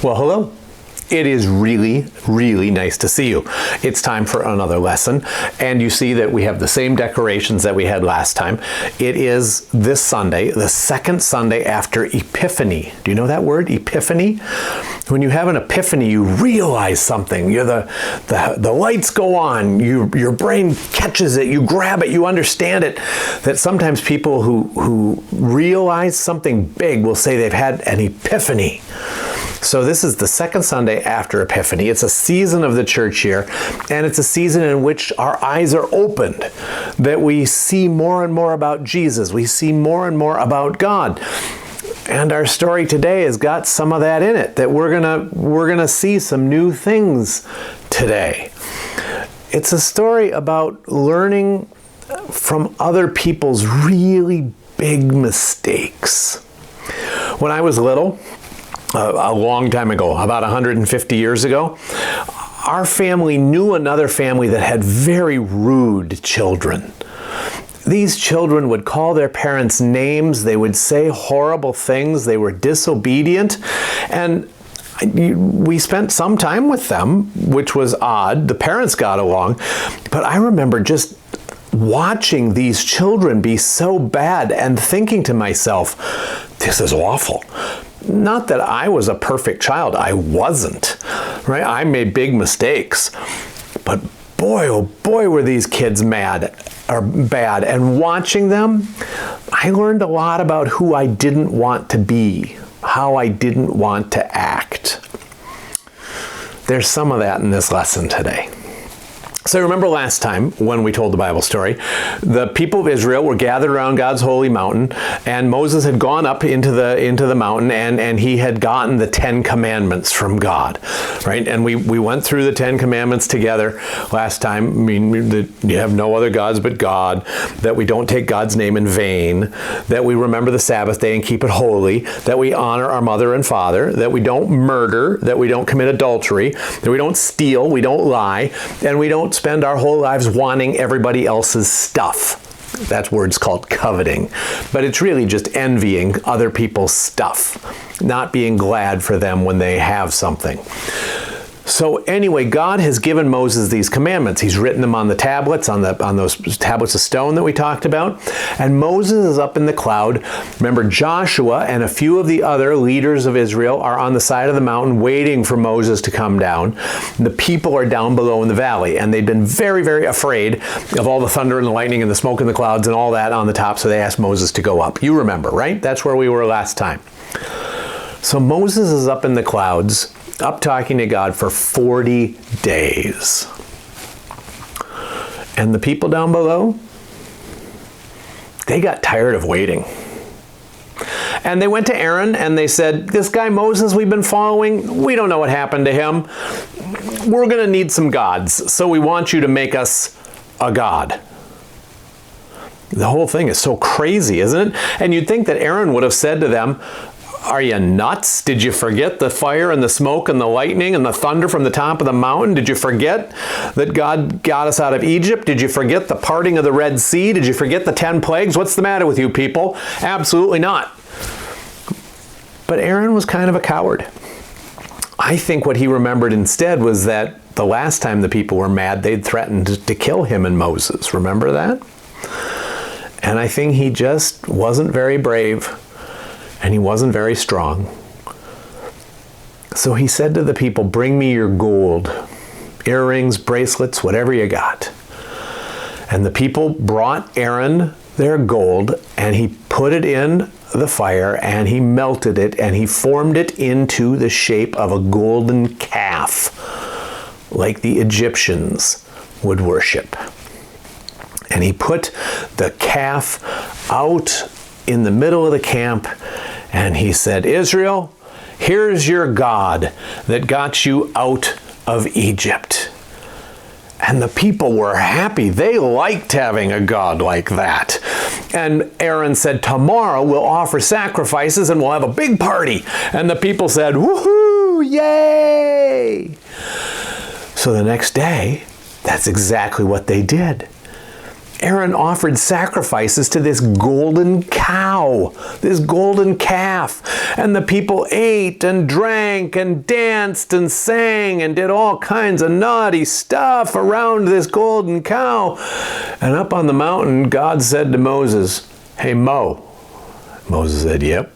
Well, hello. It is really, really nice to see you. It's time for another lesson, and you see that we have the same decorations that we had last time. It is this Sunday, the second Sunday after Epiphany. Do you know that word, Epiphany? When you have an epiphany, you realize something. The lights go on, your brain catches it, you grab it, you understand it. That sometimes people who realize something big will say they've had an epiphany. So this is the second Sunday after Epiphany. It's a season of the church year, and it's a season in which our eyes are opened, that we see more and more about Jesus. We see more and more about God. And our story today has got some of that in it, that we're gonna see some new things today. It's a story about learning from other people's really big mistakes. When I was little, a long time ago, about 150 years ago, our family knew another family that had very rude children. These children would call their parents names, they would say horrible things, they were disobedient, and we spent some time with them, which was odd. The parents got along, but I remember just watching these children be so bad and thinking to myself, this is awful. Not that I was a perfect child, I wasn't, right? I made big mistakes, but boy, oh boy, were these kids bad. And watching them, I learned a lot about who I didn't want to be, how I didn't want to act. There's some of that in this lesson today. So remember last time when we told the Bible story, the people of Israel were gathered around God's holy mountain, and Moses had gone up into the mountain, and he had gotten the 10 commandments from God, right? And we went through the 10 commandments together last time. I mean, that you have no other gods but God, that we don't take God's name in vain, that we remember the Sabbath day and keep it holy, that we honor our mother and father, that we don't murder, that we don't commit adultery, that we don't steal, we don't lie, and we don't spend our whole lives wanting everybody else's stuff. That word's called coveting, but it's really just envying other people's stuff, not being glad for them when they have something. So anyway, God has given Moses these commandments. He's written them on the tablets, on those tablets of stone that we talked about. And Moses is up in the cloud. Remember, Joshua and a few of the other leaders of Israel are on the side of the mountain waiting for Moses to come down. The people are down below in the valley, and they've been very, very afraid of all the thunder and the lightning and the smoke and the clouds and all that on the top, so they asked Moses to go up. You remember, right? That's where we were last time. So Moses is up in the clouds, up talking to God for 40 days. And the people down below, they got tired of waiting. And they went to Aaron and they said, this guy Moses we've been following, we don't know what happened to him. We're going to need some gods, so we want you to make us a god. The whole thing is so crazy, isn't it? And you'd think that Aaron would have said to them, are you nuts? Did you forget the fire and the smoke and the lightning and the thunder from the top of the mountain? Did you forget that God got us out of Egypt? Did you forget the parting of the Red Sea? Did you forget the 10 plagues? What's the matter with you people? Absolutely not. But Aaron was kind of a coward. I think what he remembered instead was that the last time the people were mad, they'd threatened to kill him and Moses. Remember that? And I think he just wasn't very brave. And he wasn't very strong. So he said to the people, bring me your gold, earrings, bracelets, whatever you got. And the people brought Aaron their gold, and he put it in the fire, and he melted it, and he formed it into the shape of a golden calf, like the Egyptians would worship. And he put the calf out in the middle of the camp, and he said, Israel, here's your God that got you out of Egypt. And the people were happy. They liked having a God like that. And Aaron said, tomorrow we'll offer sacrifices and we'll have a big party. And the people said, woohoo, yay! So the next day, that's exactly what they did. Aaron offered sacrifices to this golden cow, this golden calf. And the people ate and drank and danced and sang and did all kinds of naughty stuff around this golden cow. And up on the mountain, God said to Moses, "Hey, Mo." Moses said, "Yep.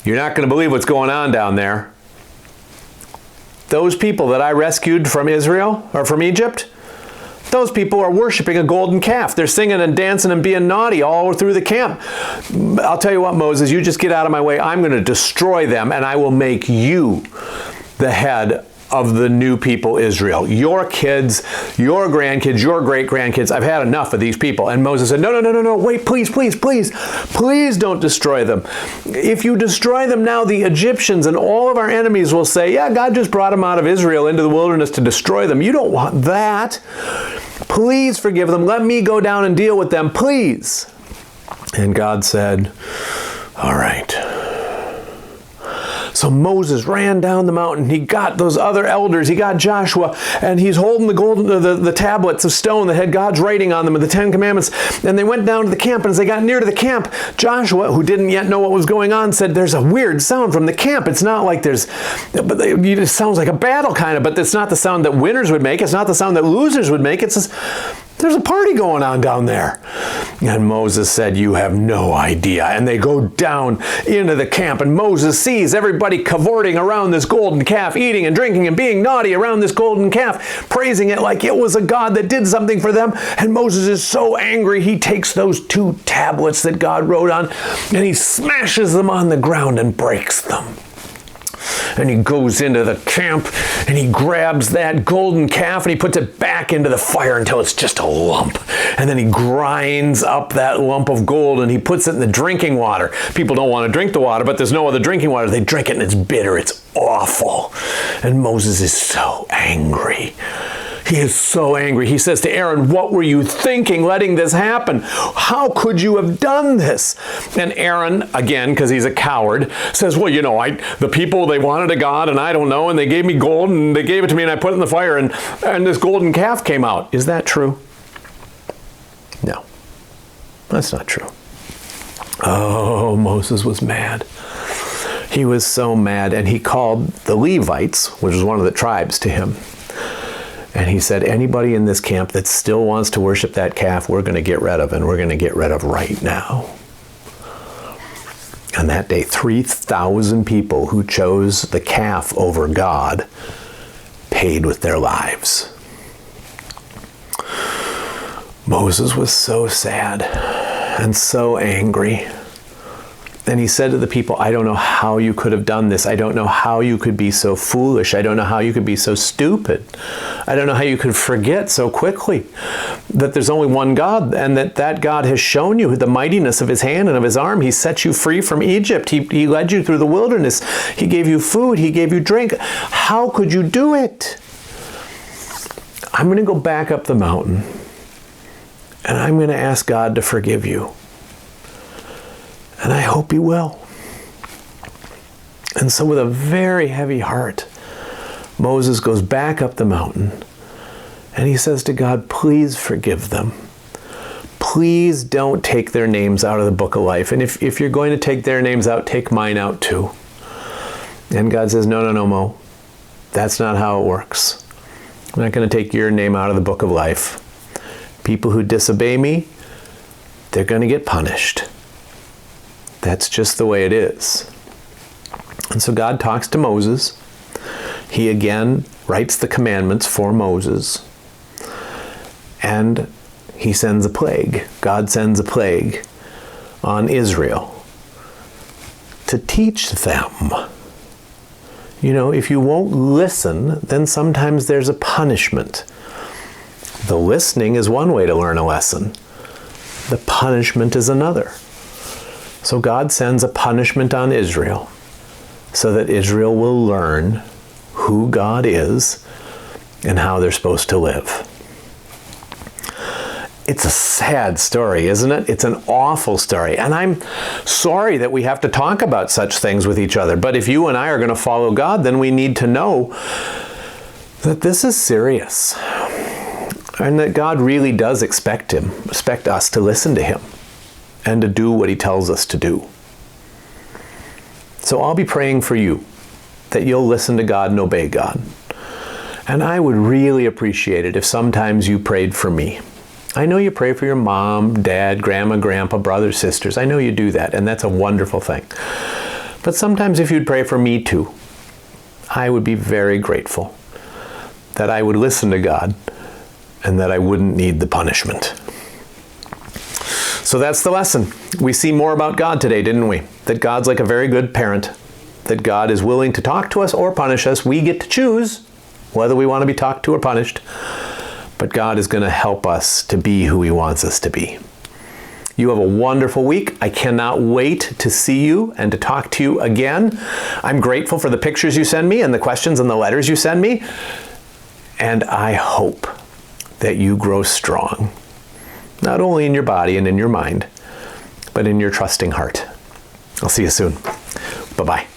You're not going to believe what's going on down there. Those people that I rescued from Israel, or from Egypt, those people are worshiping a golden calf. They're singing and dancing and being naughty all through the camp. I'll tell you what, Moses, you just get out of my way. I'm going to destroy them, and I will make you the head of the new people Israel. Your kids, your grandkids, your great-grandkids. I've had enough of these people." And Moses said, No, wait, please don't destroy them. If you destroy them now, the Egyptians and all of our enemies will say, "Yeah, God just brought them out of Israel into the wilderness to destroy them." You don't want that. Please forgive them. Let me go down and deal with them, please. And God said, "All right." So Moses ran down the mountain. He got those other elders. He got Joshua, and he's holding the tablets of stone that had God's writing on them with the 10 Commandments. And they went down to the camp, and as they got near to the camp, Joshua, who didn't yet know what was going on, said, "There's a weird sound from the camp. It's not like it sounds like a battle kind of, but it's not the sound that winners would make. It's not the sound that losers would make. There's a party going on down there." And Moses said, "You have no idea." And they go down into the camp, and Moses sees everybody cavorting around this golden calf, eating and drinking and being naughty around this golden calf, praising it like it was a god that did something for them. And Moses is so angry, he takes those 2 tablets that God wrote on, and he smashes them on the ground and breaks them. And he goes into the camp, and he grabs that golden calf, and he puts it back into the fire until it's just a lump. And then he grinds up that lump of gold, and he puts it in the drinking water. People don't want to drink the water, but there's no other drinking water. They drink it, and it's bitter. It's awful. And Moses is so angry. He is so angry. He says to Aaron, "What were you thinking letting this happen? How could you have done this?" And Aaron, again, because he's a coward, says, "Well, the people, they wanted a god, and I don't know, and they gave me gold, and they gave it to me, and I put it in the fire, and this golden calf came out." Is that true? No, that's not true. Oh, Moses was mad. He was so mad, and he called the Levites, which was one of the tribes, to him. And he said, "Anybody in this camp that still wants to worship that calf, we're going to get rid of, and we're going to get rid of right now." And that day, 3,000 people who chose the calf over God paid with their lives. Moses was so sad and so angry. And he said to the people, "I don't know how you could have done this. I don't know how you could be so foolish. I don't know how you could be so stupid. I don't know how you could forget so quickly that there's only one God, and that God has shown you the mightiness of his hand and of his arm. He set you free from Egypt. He led you through the wilderness. He gave you food. He gave you drink. How could you do it? I'm going to go back up the mountain, and I'm going to ask God to forgive you. And I hope he will." And so with a very heavy heart, Moses goes back up the mountain, and he says to God, "Please forgive them. Please don't take their names out of the book of life. And if you're going to take their names out, take mine out too." And God says, No, Mo. That's not how it works. I'm not going to take your name out of the book of life. People who disobey me, they're going to get punished. That's just the way it is. And so God talks to Moses. He again writes the commandments for Moses. And he sends a plague. God sends a plague on Israel to teach them. If you won't listen, then sometimes there's a punishment. The listening is one way to learn a lesson. The punishment is another. So God sends a punishment on Israel so that Israel will learn who God is and how they're supposed to live. It's a sad story, isn't it? It's an awful story. And I'm sorry that we have to talk about such things with each other. But if you and I are going to follow God, then we need to know that this is serious. And that God really does expect us to listen to him and to do what he tells us to do. So I'll be praying for you that you'll listen to God and obey God. And I would really appreciate it if sometimes you prayed for me. I know you pray for your mom, dad, grandma, grandpa, brothers, sisters. I know you do that, and that's a wonderful thing. But sometimes if you'd pray for me too, I would be very grateful that I would listen to God and that I wouldn't need the punishment. So that's the lesson. We see more about God today, didn't we? That God's like a very good parent, that God is willing to talk to us or punish us. We get to choose whether we want to be talked to or punished, but God is going to help us to be who he wants us to be. You have a wonderful week. I cannot wait to see you and to talk to you again. I'm grateful for the pictures you send me and the questions and the letters you send me. And I hope that you grow strong, not only in your body and in your mind, but in your trusting heart. I'll see you soon. Bye-bye.